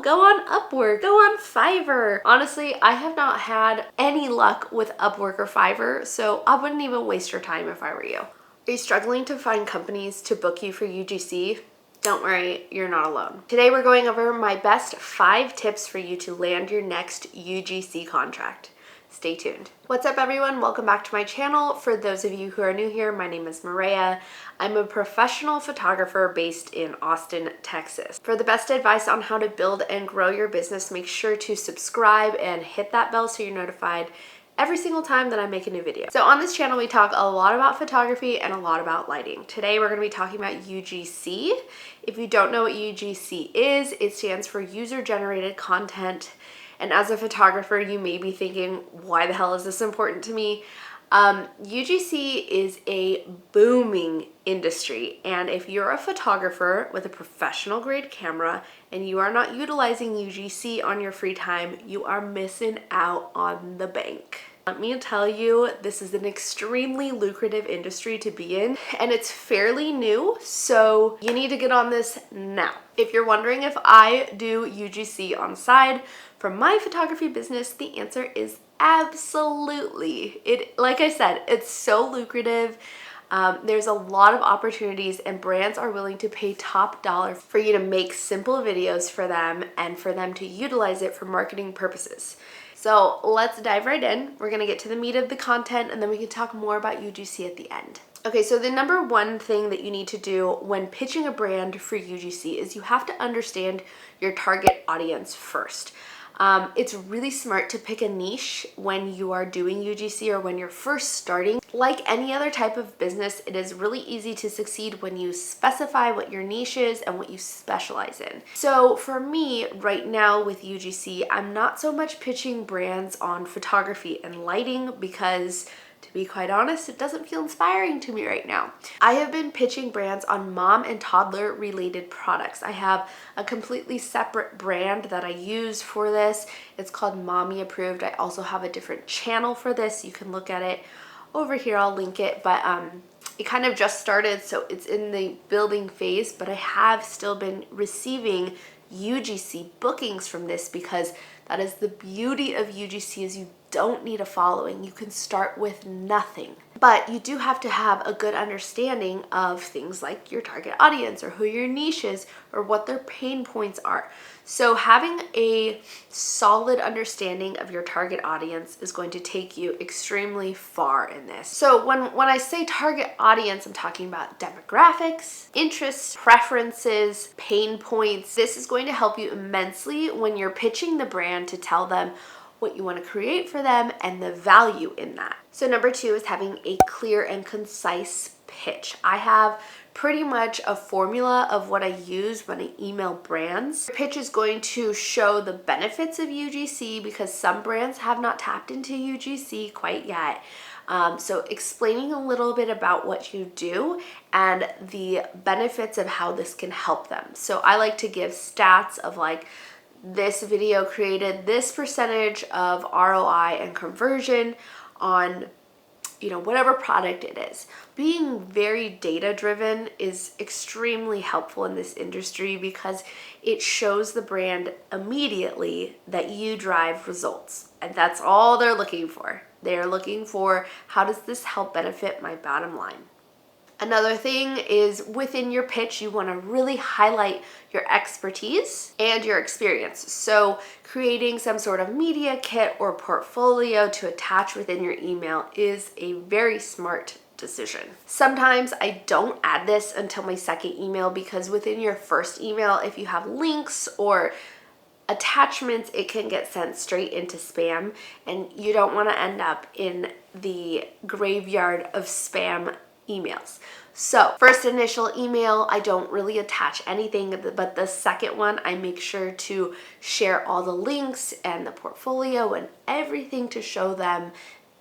Go on Upwork, go on Fiverr. Honestly, I have not had any luck with Upwork or Fiverr, so I wouldn't even waste your time if I were you. Are you struggling to find companies to book you for UGC? Don't worry, you're not alone. Today we're going over my best 5 tips for you to land your next UGC contract. Stay tuned. What's up everyone? Welcome back to my channel. For those of you who are new here, my name is Moorea. I'm a professional photographer based in Austin, Texas. For the best advice on how to build and grow your business, make sure to subscribe and hit that bell so you're notified every single time that I make a new video. So on this channel, we talk a lot about photography and a lot about lighting. Today, we're gonna be talking about UGC. If you don't know what UGC is, it stands for user-generated content. And as a photographer, you may be thinking, why the hell is this important to me? UGC is a booming industry, and if you're a photographer with a professional grade camera and you are not utilizing UGC on your free time, you are missing out on the bank. Let me tell you, this is an extremely lucrative industry to be in, and it's fairly new, so you need to get on this now. If you're wondering if I do UGC on the side for my photography business, the answer is absolutely. Like I said, it's so lucrative. There's a lot of opportunities and brands are willing to pay top dollar for you to make simple videos for them and for them to utilize it for marketing purposes. So let's dive right in. We're gonna get to the meat of the content and then we can talk more about UGC at the end. Okay, so the number one thing that you need to do when pitching a brand for UGC is you have to understand your target audience first. It's really smart to pick a niche when you are doing UGC or when you're first starting. Like any other type of business, it is really easy to succeed when you specify what your niche is and what you specialize in. So for me right now with UGC, I'm not so much pitching brands on photography and lighting because, to be quite honest, it doesn't feel inspiring to me right now. I have been pitching brands on mom and toddler related products. I have a completely separate brand that I use for this. It's called Mommy Approved. I also have a different channel for this. You can look at it over here. I'll link it, but it kind of just started, so it's in the building phase, but I have still been receiving UGC bookings from this because that is the beauty of UGC is you don't need a following. You can start with nothing. But you do have to have a good understanding of things like your target audience or who your niche is or what their pain points are. So having a solid understanding of your target audience is going to take you extremely far in this. So when I say target audience, I'm talking about demographics, interests, preferences, pain points. This is going to help you immensely when you're pitching the brand to tell them what you want to create for them and the value in that. So number 2 is having a clear and concise pitch. I have pretty much a formula of what I use when I email brands. Your pitch is going to show the benefits of UGC because some brands have not tapped into UGC quite yet. So explaining a little bit about what you do and the benefits of how this can help them. So I like to give stats of like, this video created this percentage of ROI and conversion on, whatever product it is. Being very data driven is extremely helpful in this industry because it shows the brand immediately that you drive results. And that's all they're looking for. They're looking for, how does this help benefit my bottom line? Another thing is within your pitch, you want to really highlight your expertise and your experience. So creating some sort of media kit or portfolio to attach within your email is a very smart decision. Sometimes I don't add this until my second email because within your first email, if you have links or attachments, it can get sent straight into spam, and you don't want to end up in the graveyard of spam emails. So first initial email, I don't really attach anything, but the second one, I make sure to share all the links and the portfolio and everything to show them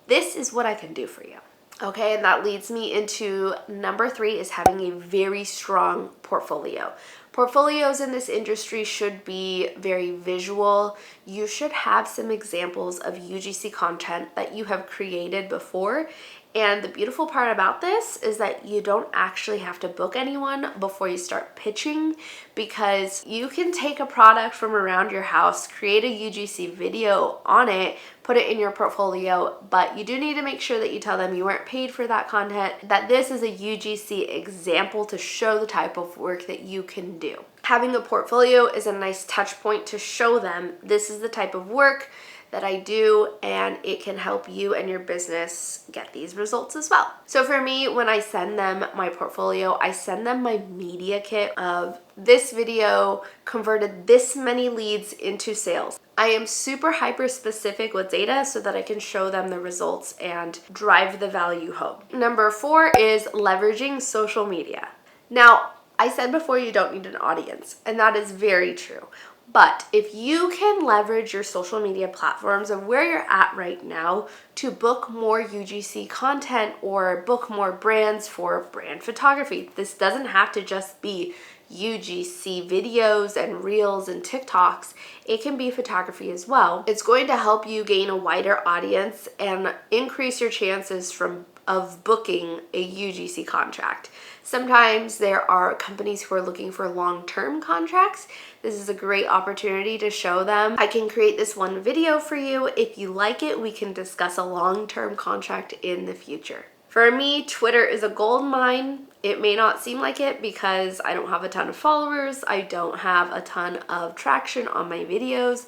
this is what I can do for you. Okay, and that leads me into number 3 is having a very strong portfolio. Portfolios in this industry should be very visual. You should have some examples of UGC content that you have created before And the beautiful part about this is that you don't actually have to book anyone before you start pitching, because you can take a product from around your house, create a UGC video on it, put it in your portfolio, but you do need to make sure that you tell them you weren't paid for that content, that this is a UGC example to show the type of work that you can do. Having a portfolio is a nice touch point to show them this is the type of work that I do, and it can help you and your business get these results as well. So for me, when I send them my portfolio, I send them my media kit of this video converted this many leads into sales. I am super hyper specific with data so that I can show them the results and drive the value home. Number 4 is leveraging social media. Now, I said before you don't need an audience, and that is very true. But if you can leverage your social media platforms of where you're at right now to book more UGC content or book more brands for brand photography, this doesn't have to just be UGC videos and reels and TikToks. It can be photography as well. It's going to help you gain a wider audience and increase your chances of booking a UGC contract. Sometimes there are companies who are looking for long-term contracts. This is a great opportunity to show them, I can create this one video for you. If you like it, we can discuss a long-term contract in the future. For me, Twitter is a gold mine. It may not seem like it because I don't have a ton of followers. I don't have a ton of traction on my videos.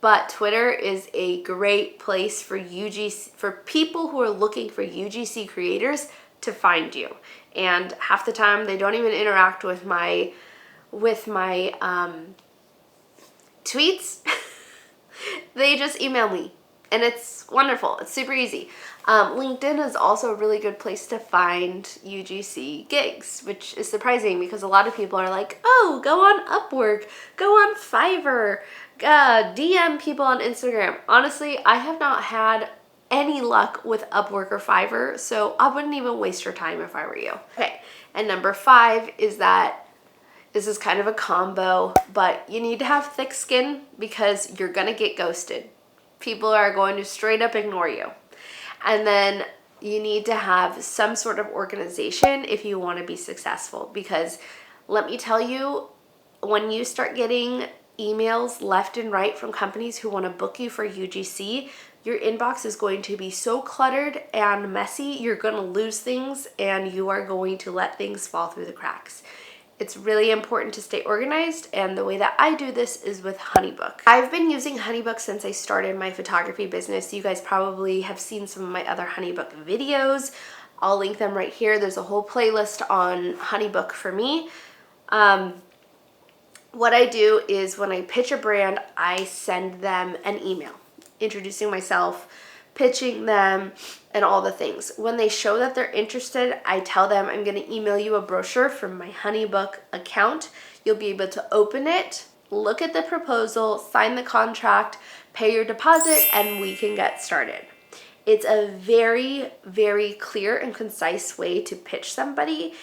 But Twitter is a great place for people who are looking for UGC creators to find you. And half the time they don't even interact with my tweets. They just email me, and it's wonderful. It's super easy. LinkedIn is also a really good place to find UGC gigs, which is surprising because a lot of people are like, oh, go on Upwork, go on Fiverr, DM people on Instagram. Honestly, I have not had any luck with Upwork or Fiverr, so I wouldn't even waste your time if I were you. Okay, and number 5 is that this is kind of a combo, but you need to have thick skin because you're gonna get ghosted. People are going to straight up ignore you. And then you need to have some sort of organization if you want to be successful, because let me tell you, when you start getting emails left and right from companies who want to book you for UGC, your inbox is going to be so cluttered and messy, you're going to lose things and you are going to let things fall through the cracks. It's really important to stay organized, and the way that I do this is with HoneyBook. I've been using HoneyBook since I started my photography business. You guys probably have seen some of my other HoneyBook videos. I'll link them right here. There's a whole playlist on HoneyBook for me. What I do is when I pitch a brand, I send them an email introducing myself, pitching them, and all the things. When they show that they're interested, I tell them I'm going to email you a brochure from my HoneyBook account. You'll be able to open it, look at the proposal, sign the contract, pay your deposit, and we can get started. It's a very, very clear and concise way to pitch somebody.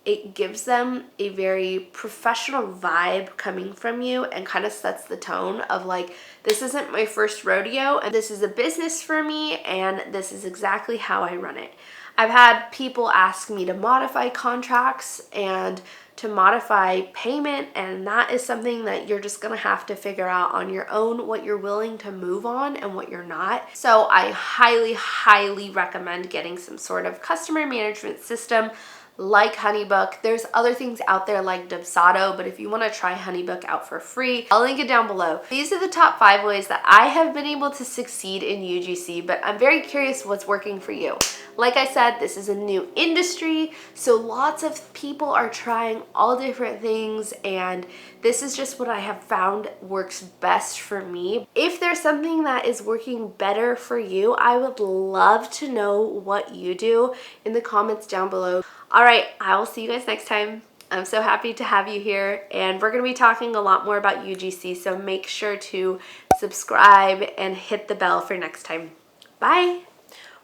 It gives them a very professional vibe coming from you and kind of sets the tone of like, this isn't my first rodeo and this is a business for me and this is exactly how I run it. I've had people ask me to modify contracts and to modify payment, and that is something that you're just gonna have to figure out on your own, what you're willing to move on and what you're not. So I highly, highly recommend getting some sort of customer management system like HoneyBook. There's other things out there like Dubsado, but if you want to try HoneyBook out for free, I'll link it down below. These are the top 5 ways that I have been able to succeed in UGC, but I'm very curious what's working for you. Like I said, this is a new industry, so lots of people are trying all different things, and this is just what I have found works best for me. If there's something that is working better for you, I would love to know what you do in the comments down below. All right, I will see you guys next time. I'm so happy to have you here, and we're going to be talking a lot more about UGC, so make sure to subscribe and hit the bell for next time. Bye.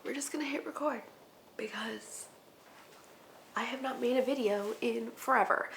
We're just going to hit record because I have not made a video in forever.